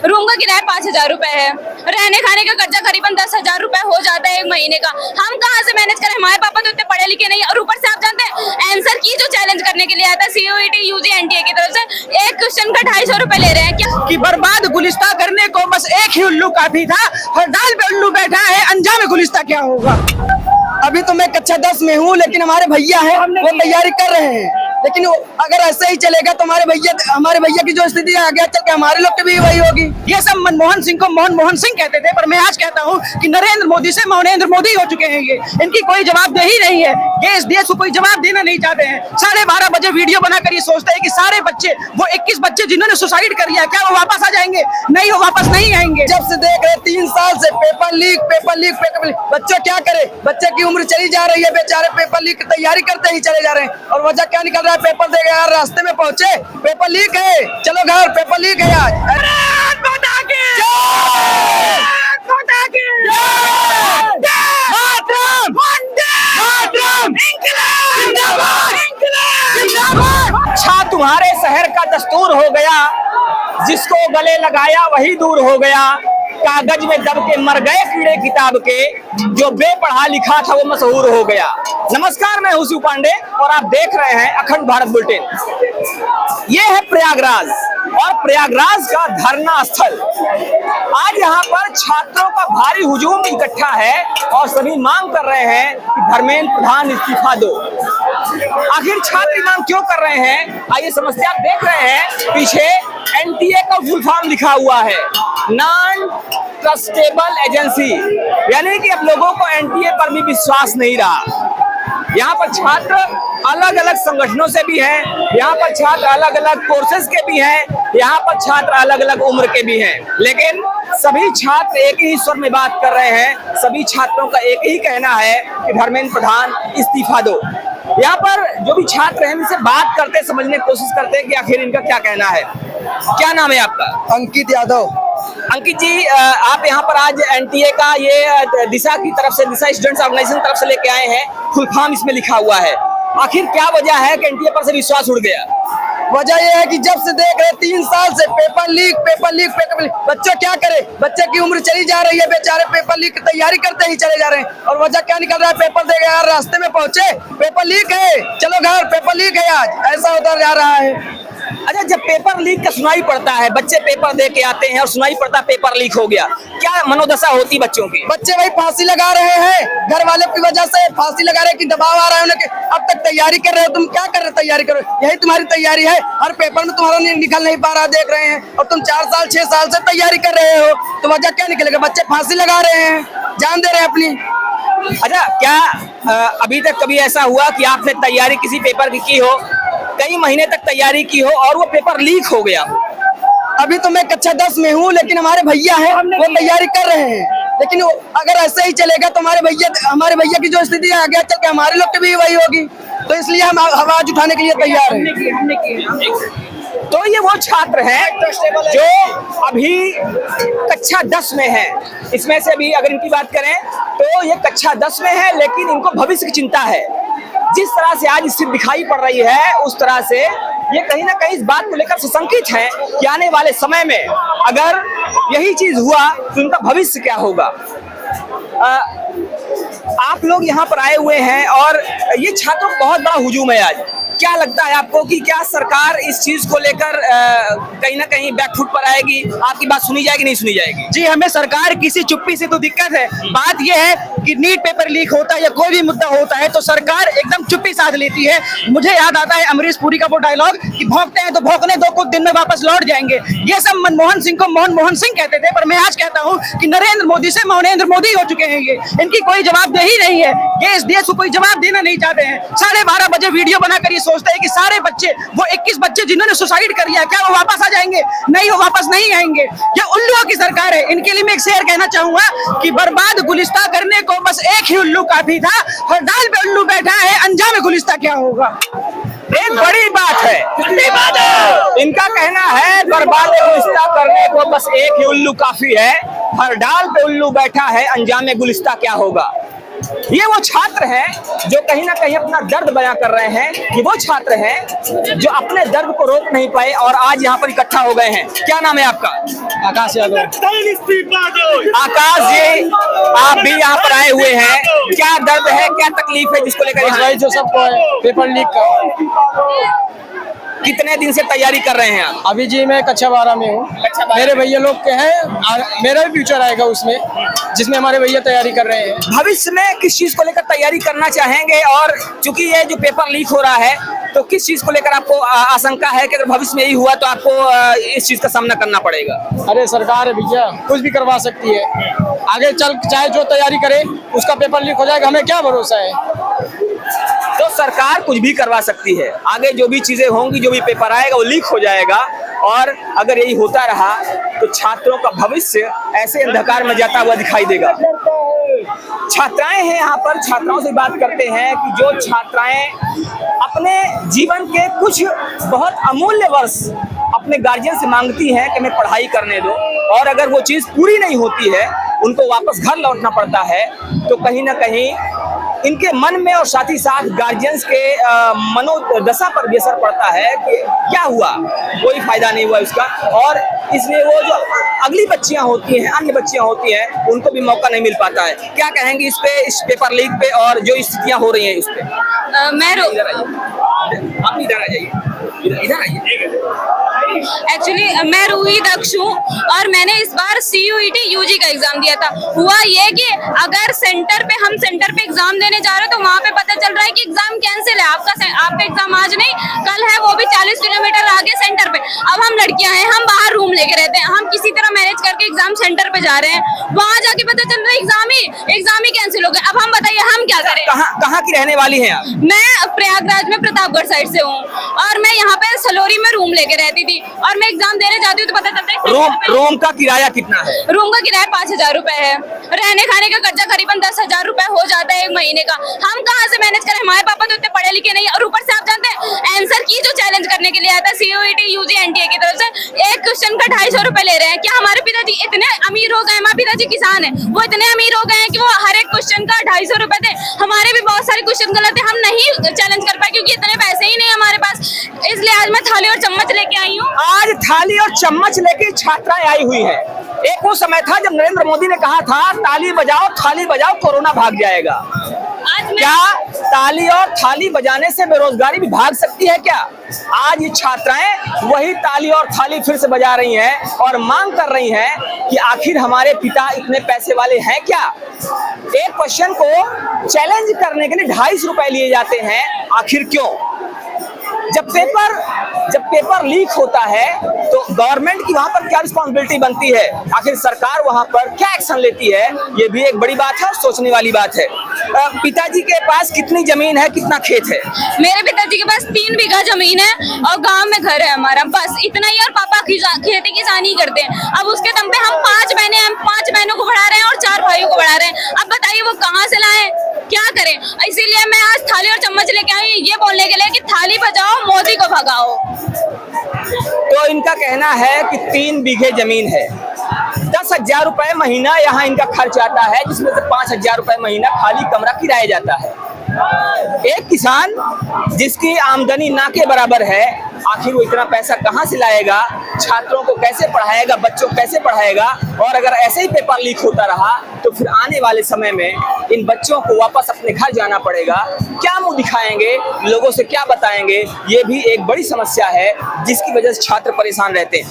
Room का किराया 5,000 रुपए है, रहने खाने का खर्चा करीबन 10,000 रुपए हो जाता है एक महीने का। हम कहाँ से मैनेज करें? हमारे पापा तो इतने पढ़े लिखे नहीं, और ऊपर से आप जानते हैं आंसर की जो चैलेंज करने के लिए आता है CUET UG NTA की तरफ से, एक क्वेश्चन का 250 रुपए ले रहे हैं क्या? कि बर्बाद गुलिस्ता करने को बस एक ही उल्लू काफी था, हर डाल पे उल्लू बैठा है, अंजाम गुलिस्ता क्या होगा। अभी तो मैं कक्षा 10 में हूँ, लेकिन हमारे भैया हैं वो तैयारी कर रहे हैं, लेकिन अगर ऐसे ही चलेगा तो हमारे भैया की जो स्थिति है आगे चल के हमारे लोग की भी वही होगी। ये सब मनमोहन सिंह को मोहन सिंह कहते थे, पर मैं आज कहता हूँ कि नरेंद्र मोदी से मौनेंद्र मोदी हो चुके हैं। ये इनकी कोई जवाबदेही नहीं है, ये इस देश को कोई जवाब देना नहीं चाहते हैं। 12:30 बजे वीडियो बनाकर ये सोचते हैं कि सारे बच्चे, वो 21 बच्चे जिन्होंने सुसाइड कर लिया, क्या वो वापस आ जाएंगे? नहीं, वो वापस नहीं आएंगे। जब से देख रहे 3 साल से पेपर लीक, बच्चे क्या करे? बच्चे की उम्र चली जा रही है, बेचारे पेपर लीक की तैयारी करते ही चले जा रहे हैं। और वजह क्या निकल रहा है? पेपर दे गए यार, रास्ते में पहुंचे पेपर लीक है, चलो घर, पेपर लीक है आज। अच्छा तुम्हारे शहर का दस्तूर हो गया, जिसको गले लगाया वही दूर हो गया। कागज में दब के मर गए कीड़े किताब के, जो बेपढ़ा लिखा था वो मशहूर हो गया। नमस्कार, मैं हूं शिव पांडे और आप देख रहे हैं अखंड भारत बुलेटिन। ये है प्रयागराज और प्रयागराज का धरना स्थल। आज यहाँ पर छात्रों का भारी हुजूम इकट्ठा है और सभी मांग कर रहे हैं कि धर्मेंद्र प्रधान इस्तीफा दो। आखिर छात्र मांग क्यों कर रहे हैं? आइए समस्या आप देख रहे हैं, पीछे NTA का फुल फॉर्म लिखा हुआ है, नॉन ट्रस्टेबल एजेंसी, यानी कि अब लोगों को NTA पर भी विश्वास नहीं रहा। यहाँ पर छात्र अलग अलग संगठनों से भी हैं, यहाँ पर छात्र अलग अलग कोर्सेज के भी हैं, यहाँ पर छात्र अलग अलग उम्र के भी हैं, लेकिन सभी छात्र एक ही स्वर में बात कर रहे हैं। सभी छात्रों का एक ही कहना है कि धर्मेंद्र प्रधान इस्तीफा दो। यहाँ पर जो भी छात्र हैं इनसे बात करते, समझने की कोशिश करते हैं कि आखिर इनका क्या कहना है। क्या नाम है आपका? अंकित यादव। अंकित जी, आप यहाँ पर आज NTA का ये दिशा की तरफ से, दिशा स्टूडेंट्स ऑर्गेनाइजेशन तरफ से लेके आए हैं, फुल फॉर्म इसमें लिखा हुआ है। आखिर क्या वजह है कि NTA पर से विश्वास उड़ गया? वजह यह है कि जब से देख रहे 3 साल से पेपर लीक, बच्चे क्या करे? बच्चे की उम्र चली जा रही है, बेचारे पेपर लीक की तैयारी करते ही चले जा रहे हैं। और वजह क्या निकल रहा है? पेपर दे गए यार, रास्ते में पहुंचे पेपर लीक है, चलो घर, पेपर लीक है आज, ऐसा होता जा रहा है। अच्छा, जब पेपर लीक का सुनाई पड़ता है, बच्चे पेपर दे के आते हैं और सुनाई पड़ता है पेपर लीक हो गया, क्या मनोदशा होती बच्चों की? बच्चे भाई फांसी लगा रहे हैं, घर वाले की वजह से फांसी लगा रहे हैं कि दबाव आ रहा है उन्हें। अब तक तैयारी कर रहे हो, तुम क्या कर रहे हो? तैयारी करो, यही तुम्हारी तैयारी है। हर पेपर में तुम्हारा निकल नहीं पा रहा, देख रहे हैं, और तुम 4 साल 6 साल से तैयारी कर रहे हो, तो वजह क्या निकलेगा? बच्चे फांसी लगा रहे हैं, जान दे रहे हैं अपनी। अच्छा, क्या अभी तक कभी ऐसा हुआ कि आपने तैयारी किसी पेपर की हो, कई महीने तक तैयारी की हो और वो पेपर लीक हो गया हो? अभी तो मैं कक्षा 10 में हूँ, लेकिन हमारे भैया हैं वो तैयारी कर रहे हैं, लेकिन अगर ऐसे ही चलेगा तो हमारे भैया की जो स्थिति है आगे चल के हमारे लोग की भी वही होगी। तो इसलिए हम आवाज उठाने के लिए तैयार हैं। तो ये वो छात्र हैं जो अभी कक्षा 10 में हैं। इसमें से अभी अगर इनकी बात करें तो ये कक्षा 10 में है, लेकिन इनको भविष्य की चिंता है। जिस तरह से आज स्थिति दिखाई पड़ रही है, उस तरह से ये कहीं ना कहीं इस बात को लेकर सशंकित है कि आने वाले समय में अगर यही चीज हुआ तो उनका भविष्य क्या होगा। आप लोग यहाँ पर आए हुए हैं और ये छात्रों का बहुत बड़ा हुजूम है आज। क्या लगता है आपको कि क्या सरकार इस चीज को लेकर कहीं ना कहीं बैकफुट पर आएगी? आपकी बात सुनी जाएगी, नहीं सुनी जाएगी? जी, हमें सरकार किसी चुप्पी से तो दिक्कत है। बात यह है कि नीट पेपर लीक होता है या कोई भी मुद्दा होता है तो सरकार एकदम चुप्पी साध लेती है। मुझे याद आता है अमरीश पुरी का वो डायलॉग कि भौंकते हैं तो भौंकने दो, कुछ दिन में वापस लौट जाएंगे। ये सब मनमोहन सिंह को मोहन सिंह कहते थे, पर मैं आज कहता हूँ कि नरेंद्र मोदी से मौनेंद्र मोदी हो चुके हैं। ये इनकी कोई जवाबदेही नहीं है, ये इस देश को कोई जवाब देना नहीं चाहते हैं। 12:30 बजे वीडियो बनाकर ये सोचते हैं कि सारे बच्चे, वो 21 बच्चे जिन्होंने सुसाइड कर लिया, क्या वो वापस आ जाएंगे? नहीं, वो वापस नहीं आएंगे। ये उल्लुओं की सरकार है। इनके लिए मैं एक शेर कहना चाहूंगा कि बर्बाद गुलिस्ता करने को बस एक ही उल्लू काफी था, हर डाल पे उल्लू बैठा है, अंजाम गुलिस्ता क्या होगा। एक बड़ी बात है, इनका कहना है बर्बाद गुलिस्ता करने को बस एक ही उल्लू काफी है, हर डाल पे उल्लू बैठा है, अंजाम गुलिस्ता क्या होगा। ये वो छात्र हैं जो कहीं ना कहीं अपना दर्द बयां कर रहे हैं। कि वो छात्र हैं जो अपने दर्द को रोक नहीं पाए और आज यहाँ पर इकट्ठा हो गए हैं। क्या नाम है आपका? आकाश यादव। आकाश जी, आप भी यहाँ पर आए हुए हैं, क्या दर्द है, क्या तकलीफ है जिसको लेकर यहाँ आए? जो सबको पेपर लीक का कितने दिन से तैयारी कर रहे हैं आप? अभी जी मैं कक्षा 12 में हूँ। मेरे भैया लोग के हैं और मेरा भी फ्यूचर आएगा उसमें, जिसमें हमारे भैया तैयारी कर रहे हैं। भविष्य में किस चीज को लेकर तैयारी करना चाहेंगे? और चूंकि ये जो पेपर लीक हो रहा है तो किस चीज को लेकर आपको आशंका है कि अगर भविष्य में यही हुआ तो आपको इस चीज का सामना करना पड़ेगा? अरे सरकार है भैया, कुछ भी करवा सकती है। आगे चल चाहे जो तैयारी करे उसका पेपर लीक हो जाएगा, हमें क्या भरोसा है। तो सरकार कुछ भी करवा सकती है, आगे जो भी चीजें होंगी, जो भी पेपर आएगा वो लीक हो जाएगा। और अगर यही होता रहा तो छात्रों का भविष्य ऐसे अंधकार में जाता हुआ दिखाई देगा। छात्राएं हैं यहाँ पर, छात्राओं से बात करते हैं कि जो छात्राएं अपने जीवन के कुछ बहुत अमूल्य वर्ष अपने गार्जियन से मांगती हैं कि हमें पढ़ाई करने दो, और अगर वो चीज पूरी नहीं होती है, उनको वापस घर लौटना पड़ता है, तो कहीं ना कहीं इनके मन में और साथ ही साथ गार्जियंस के मनोदशा पर भी असर पड़ता है कि क्या हुआ, कोई फायदा नहीं हुआ उसका। और इसलिए वो जो अगली बच्चियां होती हैं, अन्य बच्चियां होती हैं, उनको भी मौका नहीं मिल पाता है। क्या कहेंगे इस पे, इस पेपर लीक पे और जो स्थितियां हो रही हैं इस पे? आप इधर आ जाइए, इधर आइए। एक्चुअली मैं रूही दक्ष हूँ और मैंने इस बार CUET UG का एग्जाम दिया था। हुआ ये कि अगर हम सेंटर पे एग्जाम देने जा रहे हैं तो वहाँ पे पता चल रहा है कि एग्जाम कैंसिल है, आपका एग्जाम आज नहीं कल है, वो भी 40 किलोमीटर आगे सेंटर पे। अब हम लड़कियां हैं, हम बाहर रूम लेके रहते हैं, हम किसी तरह मैनेज करके एग्जाम सेंटर पे जा रहे हैं, वहाँ जाके पता चल रहा है एग्जाम ही कैंसिल हो गया। अब हम बताइए हम क्या करें? कहाँ की रहने वाली हैं आप? मैं प्रयागराज में प्रतापगढ़ साइड से हूँ और मैं यहाँ पे सलोरी में रूम लेके रहती थी और मैं एग्जाम देने जाती हूँ तो पता चलता है रूम का किराया कितना है? रूम का किराया 5,000 रुपए है। रहने खाने का खर्चा करीबन 10,000 रुपए हो जाता है एक महीने का। हम कहाँ से मैनेज करें? हमारे पापा तो इतने पढ़े लिखे नहीं, और ऊपर से आप जानते हैं आंसर की जो चैलेंज करने के लिए आता है CUET UG NTA की तरफ से, एक क्वेश्चन का 250 रुपए ले रहे हैं। क्या हमारे पिताजी इतने अमीर हो गए? हमारे पिताजी किसान है, वो इतने अमीर हो गए हैं कि वो हर एक क्वेश्चन का 250 रुपए दे। हमारे भी बहुत सारे क्वेश्चन गलत है, हम नहीं चैलेंज कर पाए क्योंकि इतने पैसे ही नहीं हमारे पास। इसलिए आज मैं थाली और चम्मच लेके आई हूँ। आज थाली और चम्मच लेके छात्राएं आई हुई हैं। एक वो समय था जब नरेंद्र मोदी ने कहा था ताली बजाओ थाली बजाओ कोरोना भाग जाएगा। क्या ताली और थाली बजाने से बेरोजगारी भी भाग सकती है क्या? आज ये छात्राएं वही ताली और थाली फिर से बजा रही हैं और मांग कर रही हैं कि आखिर हमारे पिता इतने पैसे वाले हैं क्या? एक क्वेश्चन को चैलेंज करने के लिए 250 रुपए लिए जाते हैं, आखिर क्यों? जब पेपर लीक होता है तो गवर्नमेंट की वहां पर क्या रिस्पॉन्सिबिलिटी बनती है? आखिर सरकार वहां पर क्या एक्शन लेती है? ये भी एक बड़ी बात है और सोचने वाली बात है। पिताजी के पास कितनी जमीन है, कितना खेत है? मेरे पिताजी के पास 3 बीघा जमीन है और गांव में घर है हमारा, बस इतना ही। और पापा खेती किसानी करते हैं। अब उसके दम पे हम 5 बहनों को बढ़ा रहे हैं और 4 भाइयों को बढ़ा रहे हैं। अब बताइए वो कहाँ से लाएं, क्या करें? इसीलिए मैं आज थाली और चम्मच लेके आई ये बोलने के लिए कि थाली बजाओ मोदी को भगाओ। तो इनका कहना है कि 3 बीघे जमीन है, 10,000 रुपए महीना यहाँ इनका खर्च आता है, जिसमें से 5,000 रुपए महीना खाली कमरा किराया जाता है। एक किसान जिसकी आमदनी ना के बराबर है, आखिर वो इतना पैसा कहाँ से लाएगा? छात्रों को कैसे पढ़ाएगा? बच्चों को कैसे पढ़ाएगा? और अगर ऐसे ही पेपर लीक होता रहा तो फिर आने वाले समय में इन बच्चों को वापस अपने घर जाना पड़ेगा। क्या मुंह दिखाएंगे? लोगों से क्या बताएंगे? ये भी एक बड़ी समस्या है जिसकी वजह से छात्र परेशान रहते हैं।